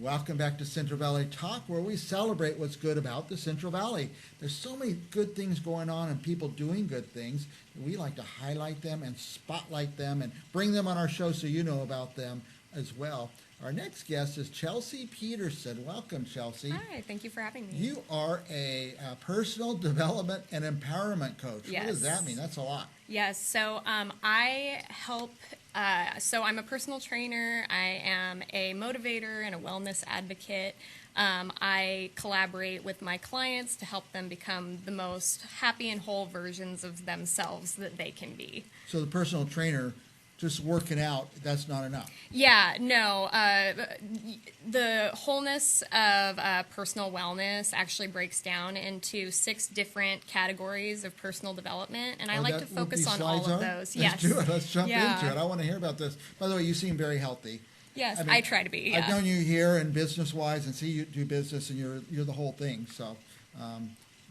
Welcome back to Central Valley Talk, where we celebrate what's good about the Central Valley. There's so many good things going on and people doing good things. We like to highlight them and spotlight them and bring them on our show so you know about them as well. Our next guest is Chelsea Peterson. Welcome, Chelsea. Hi, thank you for having me. You are a personal development and empowerment coach. Yes. What does that mean? That's a lot. Yes, so I help, so I'm a personal trainer, I am a motivator and a wellness advocate. I collaborate with my clients to help them become the most happy and whole versions of themselves that they can be. So the personal trainer, just working out, that's not enough. Yeah, no. The wholeness of personal wellness actually breaks down into 6 different categories of personal development, and I like to focus on all of those. Let's do it. Let's jump Yeah. into it. I want to hear about this. By the way, you seem very healthy. Yes, I mean, I try to be. Yeah. I've known you here and business-wise and see you do business, and you're the whole thing. So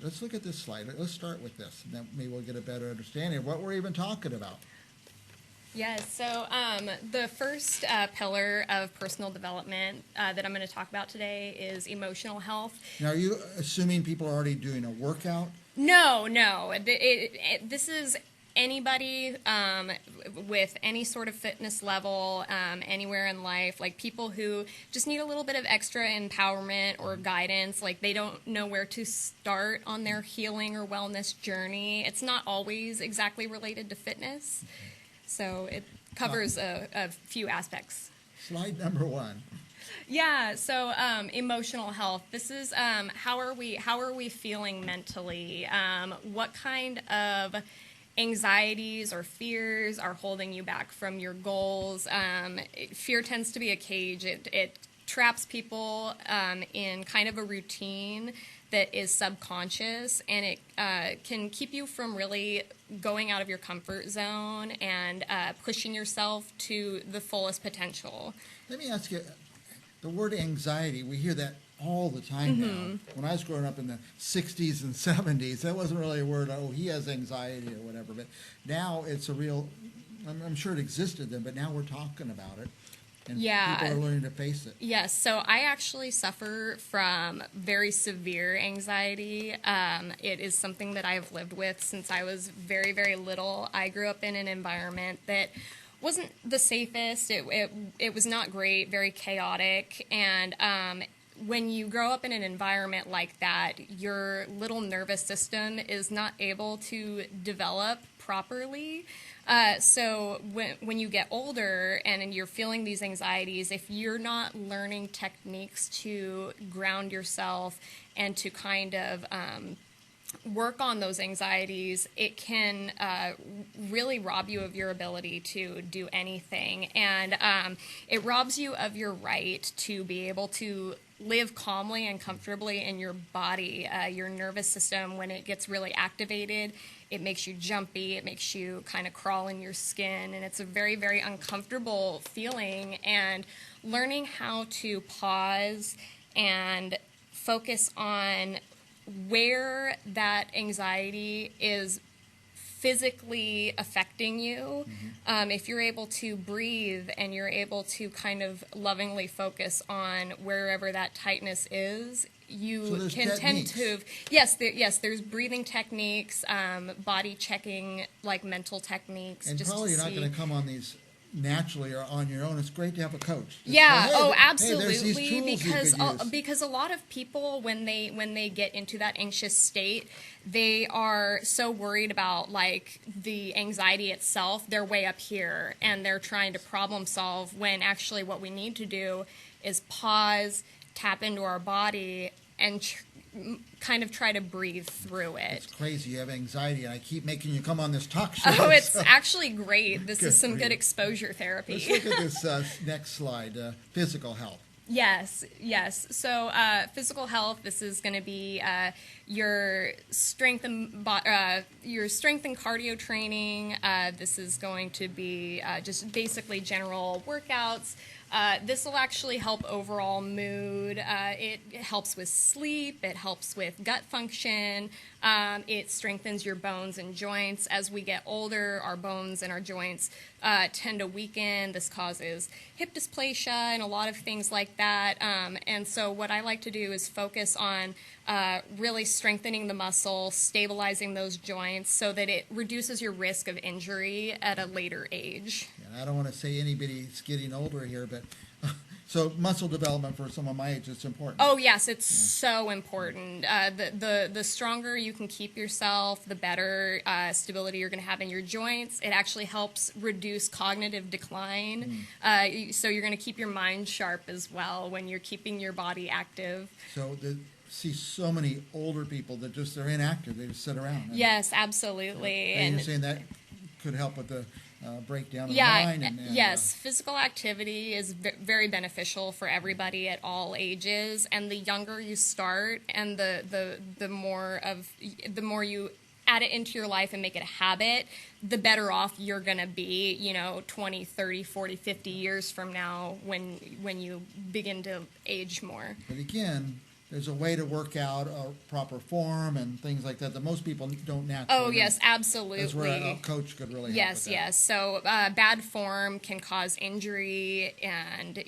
let's look at this slide. Let's start with this, and then maybe we'll get a better understanding of what we're even talking about. Yes, so the first pillar of personal development that I'm going to talk about today is emotional health. Now, are you assuming people are already doing a workout? No. This is anybody with any sort of fitness level, anywhere in life, like people who just need a little bit of extra empowerment or guidance, like they don't know where to start on their healing or wellness journey. It's not always exactly related to fitness. So it covers a few aspects. Slide number 1. Yeah, so emotional health. This is how are we feeling mentally? What kind of anxieties or fears are holding you back from your goals? Fear tends to be a cage. It traps people in kind of a routine that is subconscious, and it can keep you from really going out of your comfort zone and pushing yourself to the fullest potential. Let me ask you, the word anxiety, we hear that all the time now. When I was growing up in the 60s and 70s, that wasn't really a word, oh, he has anxiety or whatever. But now it's a real, I'm sure it existed then, but now we're talking about it. And people are learning to face it. Yes, so I actually suffer from very severe anxiety. It is something that I have lived with since I was very, very little. I grew up in an environment that wasn't the safest. It was not great, very chaotic, and when you grow up in an environment like that, your little nervous system is not able to develop properly. So when you get older and you're feeling these anxieties, if you're not learning techniques to ground yourself and to kind of work on those anxieties, it can really rob you of your ability to do anything. And it robs you of your right to be able to live calmly and comfortably in your body. Your nervous system, when it gets really activated, it makes you jumpy, it makes you kind of crawl in your skin, and it's a very, very uncomfortable feeling. And learning how to pause and focus on where that anxiety is physically affecting you, if you're able to breathe and you're able to kind of lovingly focus on wherever that tightness is, you can tend to, there's breathing techniques, body checking, like mental techniques. And just probably you're not going to come on these naturally or on your own. It's great to have a coach. Absolutely, because a lot of people, when they get into that anxious state, they are so worried about like the anxiety itself. They're way up here and they're trying to problem solve, when actually what we need to do is pause, tap into our body, and kind of try to breathe through it. It's crazy. You have anxiety, and I keep making you come on this talk show. Oh, it's actually great. This is some good exposure therapy. Let's look at this next slide, physical health. Yes. So physical health, this is going to be your strength and cardio training. This is going to be just basically general workouts, This will actually help overall mood. It helps with sleep. It helps with gut function. It strengthens your bones and joints. As we get older, our bones and our joints tend to weaken. This causes hip dysplasia and a lot of things like that. And so what I like to do is focus on really strengthening the muscle, stabilizing those joints so that it reduces your risk of injury at a later age. And I don't want to say anybody's getting older here, but so muscle development for someone my age is important. Oh yes, it's so important. The stronger you can keep yourself, the better stability you're going to have in your joints. It actually helps reduce cognitive decline. So you're going to keep your mind sharp as well when you're keeping your body active. So see so many older people that just they're inactive. They just sit around. Yes, absolutely. And you're saying that could help with the breakdown of the Yeah, mind. And, yes, physical activity is very beneficial for everybody at all ages, and the younger you start, and the more you add it into your life and make it a habit, the better off you're going to be, 20, 30, 40, 50 years from now when you begin to age more. But again, there's a way to work out a proper form and things like that most people don't naturally. Oh, yes, absolutely. That's where a coach could really help Yes, with that. yes. So bad form can cause injury, and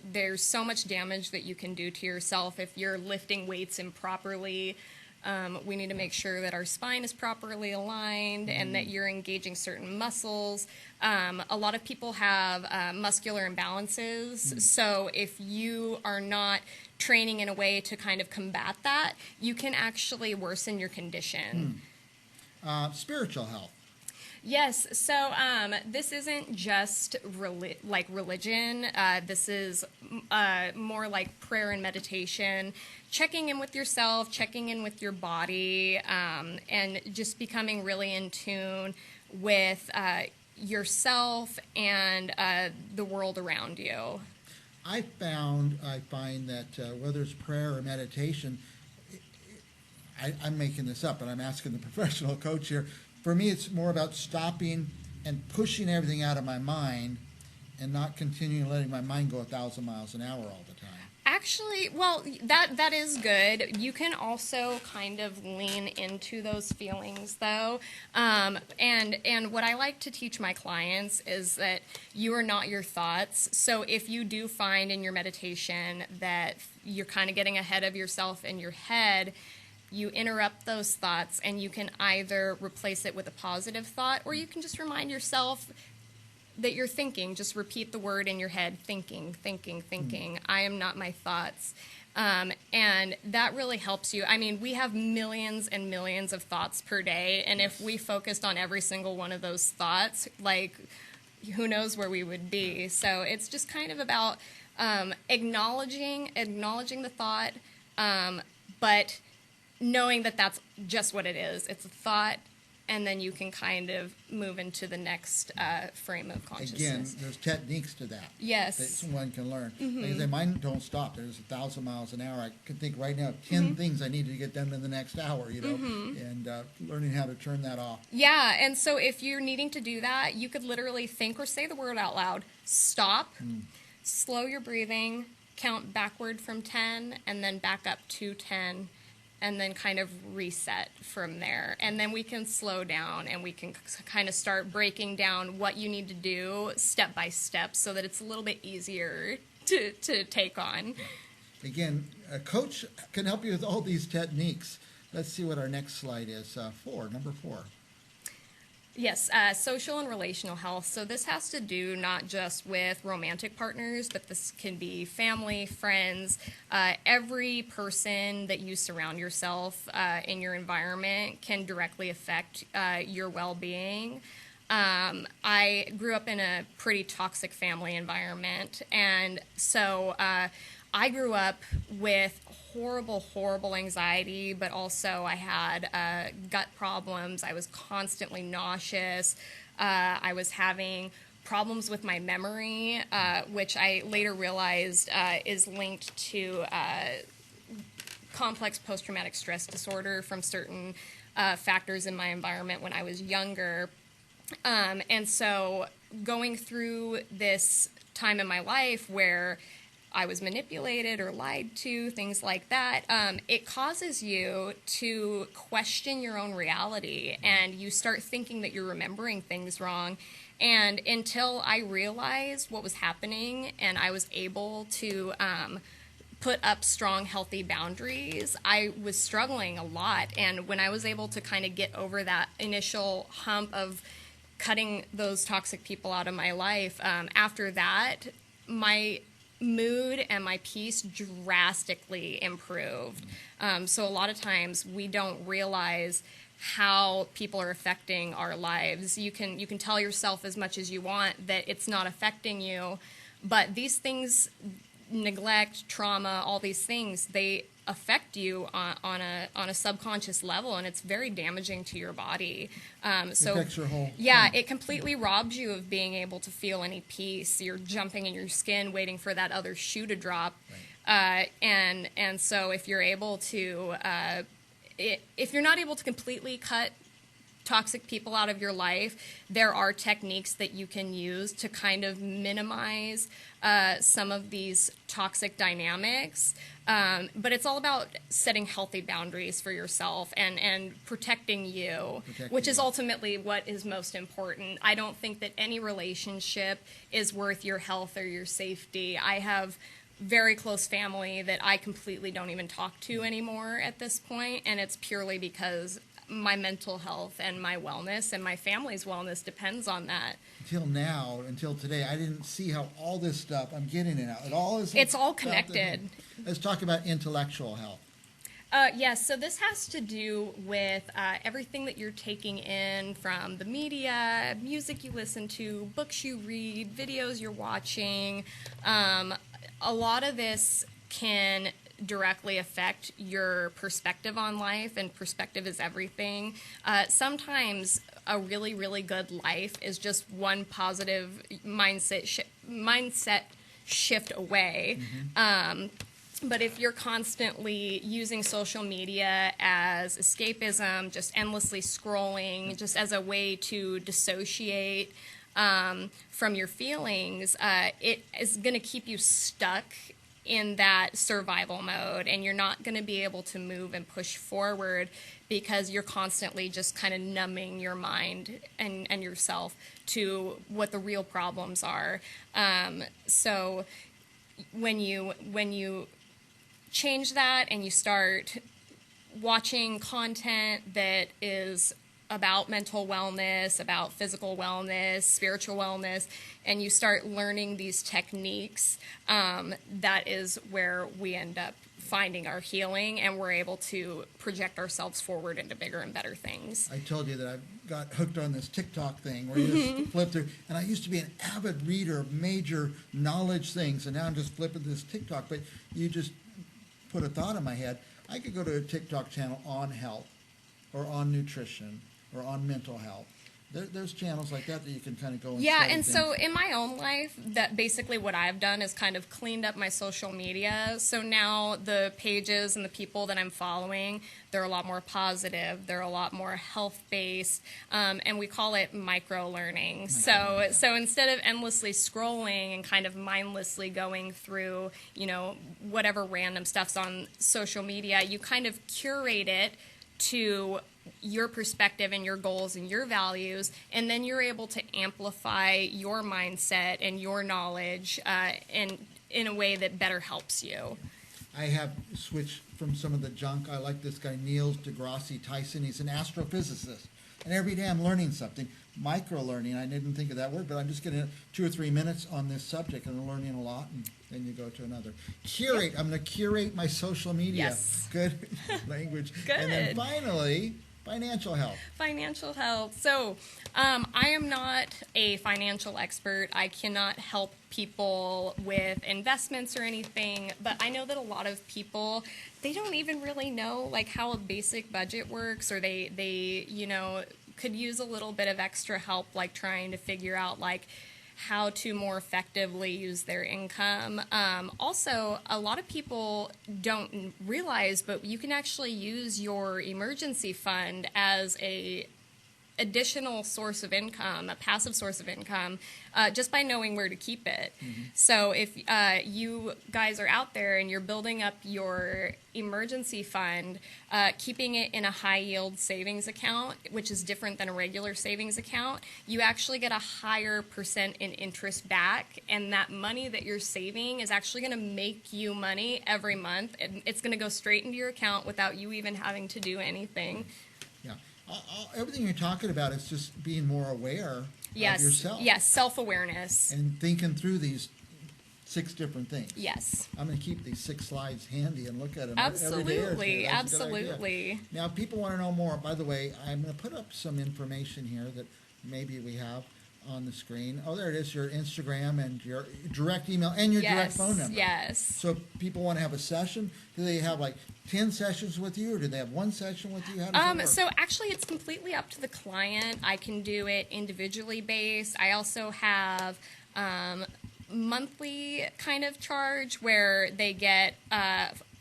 there's so much damage that you can do to yourself if you're lifting weights improperly. We need to make sure that our spine is properly aligned and that you're engaging certain muscles. A lot of people have muscular imbalances, so if you are not training in a way to kind of combat that, you can actually worsen your condition. Spiritual health. Yes, so this isn't just like religion. This is more like prayer and meditation, checking in with yourself, checking in with your body, and just becoming really in tune with yourself and the world around you. I find that whether it's prayer or meditation, I'm making this up, and I'm asking the professional coach here. For me, it's more about stopping and pushing everything out of my mind and not continuing letting my mind go 1,000 miles an hour all the time. Actually, well, that is good. You can also kind of lean into those feelings, though. And what I like to teach my clients is that you are not your thoughts. So if you do find in your meditation that you're kind of getting ahead of yourself in your head, you interrupt those thoughts, and you can either replace it with a positive thought, or you can just remind yourself that you're thinking. Just repeat the word in your head: thinking, thinking, thinking. I am not my thoughts. And that really helps you. I mean, we have millions and millions of thoughts per day, and if we focused on every single one of those thoughts, like, who knows where we would be. So it's just kind of about acknowledging the thought, but knowing that that's just what it is. It's a thought, and then you can kind of move into the next frame of consciousness. Again, there's techniques to that. Yes. That someone can learn. Like I say, mine don't stop. There's 1,000 miles an hour. I can think right now of 10 things I need to get done in the next hour, and learning how to turn that off. Yeah, and so if you're needing to do that, you could literally think or say the word out loud: stop, slow your breathing, count backward from 10, and then back up to 10. And then kind of reset from there. And then we can slow down, and we can kind of start breaking down what you need to do step by step so that it's a little bit easier to take on. Again, a coach can help you with all these techniques. Let's see what our next slide is. Number 4. Yes, social and relational health. So this has to do not just with romantic partners, but this can be family, friends, every person that you surround yourself in your environment can directly affect your well-being. I grew up in a pretty toxic family environment, and so I grew up with horrible anxiety, but also I had gut problems. I was constantly nauseous. I was having problems with my memory, which I later realized is linked to complex post-traumatic stress disorder from certain factors in my environment when I was younger. And so going through this time in my life where I was manipulated or lied to, things like that, it causes you to question your own reality, and you start thinking that you're remembering things wrong. And until I realized what was happening and I was able to put up strong, healthy boundaries, I was struggling a lot. And when I was able to kind of get over that initial hump of cutting those toxic people out of my life, after that, my mood and my peace drastically improved. So a lot of times we don't realize how people are affecting our lives. You can tell yourself as much as you want that it's not affecting you, but these things, neglect, trauma, all these things, they affect you on a subconscious level, and it's very damaging to your body. So affects your whole it completely robs you of being able to feel any peace. You're jumping in your skin, waiting for that other shoe to drop. Right. And so if you're able to, if you're not able to completely cut toxic people out of your life, there are techniques that you can use to kind of minimize some of these toxic dynamics. But it's all about setting healthy boundaries for yourself and protecting you, which is ultimately what is most important. I don't think that any relationship is worth your health or your safety. I have very close family that I completely don't even talk to anymore at this point, and it's purely because my mental health and my wellness and my family's wellness depends on that. Until today, I didn't see how all this stuff, I'm getting it now. It's all connected. Let's talk about intellectual health. Yes, so this has to do with everything that you're taking in from the media, music you listen to, books you read, videos you're watching. A lot of this can directly affect your perspective on life, and perspective is everything. Sometimes a really, really good life is just one positive mindset shift away. Mm-hmm. But if you're constantly using social media as escapism, just endlessly scrolling, just as a way to dissociate from your feelings, it is going to keep you stuck in that survival mode, and you're not going to be able to move and push forward because you're constantly just kind of numbing your mind and yourself to what the real problems are. So when you change that and you start watching content that is about mental wellness, about physical wellness, spiritual wellness, and you start learning these techniques, that is where we end up finding our healing, and we're able to project ourselves forward into bigger and better things. I told you that I got hooked on this TikTok thing where you just flip through, and I used to be an avid reader of major knowledge things, and now I'm just flipping this TikTok, but you just put a thought in my head. I could go to a TikTok channel on health or on nutrition or on mental health. There's channels like that you can kind of go and yeah, study and things. so in my own life, that basically what I've done is kind of cleaned up my social media. So now the pages and the people that I'm following, they're a lot more positive. They're a lot more health-based, and we call it micro-learning. So instead of endlessly scrolling and kind of mindlessly going through, whatever random stuff's on social media, you kind of curate it to your perspective and your goals and your values, and then you're able to amplify your mindset and your knowledge in a way that better helps you. I have switched from some of the junk. I like this guy, Neil deGrasse Tyson. He's an astrophysicist, and every day I'm learning something. Micro-learning, I didn't think of that word, but I'm just getting 2 or 3 minutes on this subject, and I'm learning a lot, and then you go to another. Curate. I'm going to curate my social media. Yes. Good language. Good. And then finally, financial health. Financial health. So I am not a financial expert. I cannot help people with investments or anything, but I know that a lot of people, they don't even really know like how a basic budget works, or they could use a little bit of extra help, like trying to figure out like how to more effectively use their income. Also, a lot of people don't realize, but you can actually use your emergency fund as additional source of income, a passive source of income, just by knowing where to keep it. So if you guys are out there and you're building up your emergency fund, keeping it in a high yield savings account, which is different than a regular savings account, you actually get a higher percent in interest back, and that money that you're saving is actually going to make you money every month, and it's going to go straight into your account without you even having to do anything. Yeah. Everything you're talking about is just being more aware of yourself. Yes, self-awareness. And thinking through these 6 different things. Yes. I'm going to keep these 6 slides handy and look at them Absolutely, every day or two. That's a good idea. absolutely. Now, if people want to know more, by the way, I'm going to put up some information here that maybe we have on the screen. Oh, there it is, your Instagram and your direct email and your direct phone number. Yes. So if people want to have a session, do they have like 10 sessions with you, or do they have 1 session with you? How does it work? So actually it's completely up to the client. I can do it individually based. I also have monthly kind of charge where they get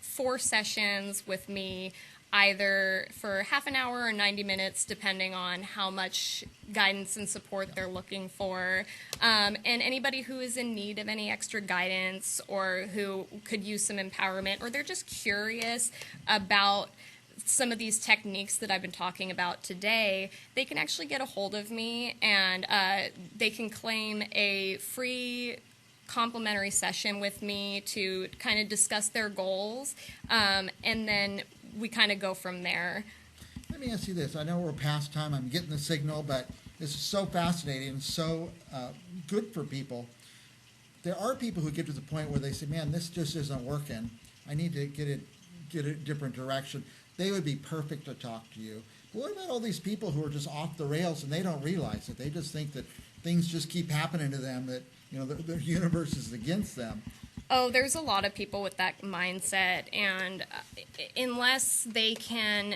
4 sessions with me, either for half an hour or 90 minutes, depending on how much guidance and support they're looking for. And anybody who is in need of any extra guidance or who could use some empowerment, or they're just curious about some of these techniques that I've been talking about today, they can actually get a hold of me, and they can claim a free complimentary session with me to kind of discuss their goals, and then we kind of go from there. Let me ask you this. I know we're past time. I'm getting the signal, but this is so fascinating and so good for people. There are people who get to the point where they say, man, this just isn't working. I need to get a different direction. They would be perfect to talk to you. But what about all these people who are just off the rails and they don't realize it? They just think that things just keep happening to them, that the universe is against them. Oh, there's a lot of people with that mindset, and unless they can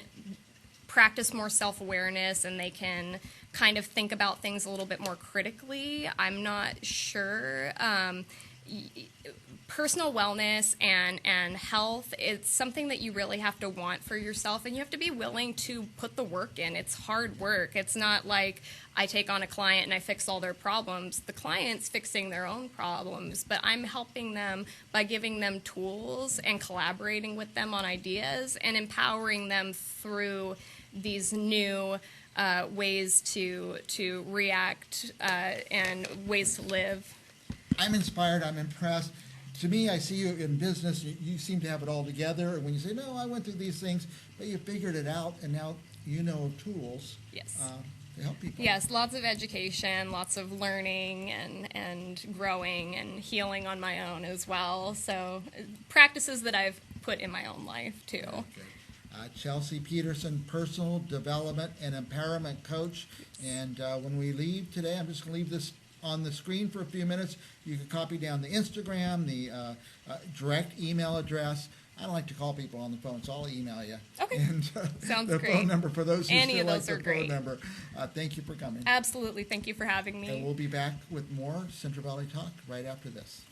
practice more self-awareness and they can kind of think about things a little bit more critically, I'm not sure. Personal wellness and health, it's something that you really have to want for yourself, and you have to be willing to put the work in. It's hard work. It's not like I take on a client and I fix all their problems. The client's fixing their own problems, but I'm helping them by giving them tools and collaborating with them on ideas and empowering them through these new ways to react and ways to live. I'm inspired. I'm impressed. To me, I see you in business. You seem to have it all together. And when you say, no, I went through these things, but you figured it out, and now you know tools Yes. to help people. Yes, lots of education, lots of learning and growing and healing on my own as well. So practices that I've put in my own life, too. Okay. Chelsea Peterson, personal development and empowerment coach. And when we leave today, I'm just going to leave this on the screen for a few minutes. You can copy down the Instagram, the direct email address. I don't like to call people on the phone, so I'll email you. Okay. And Sounds the great. phone number for those who Any still of like those the are phone great. number. Thank you for coming. Absolutely. Thank you for having me. And we'll be back with more Central Valley Talk right after this.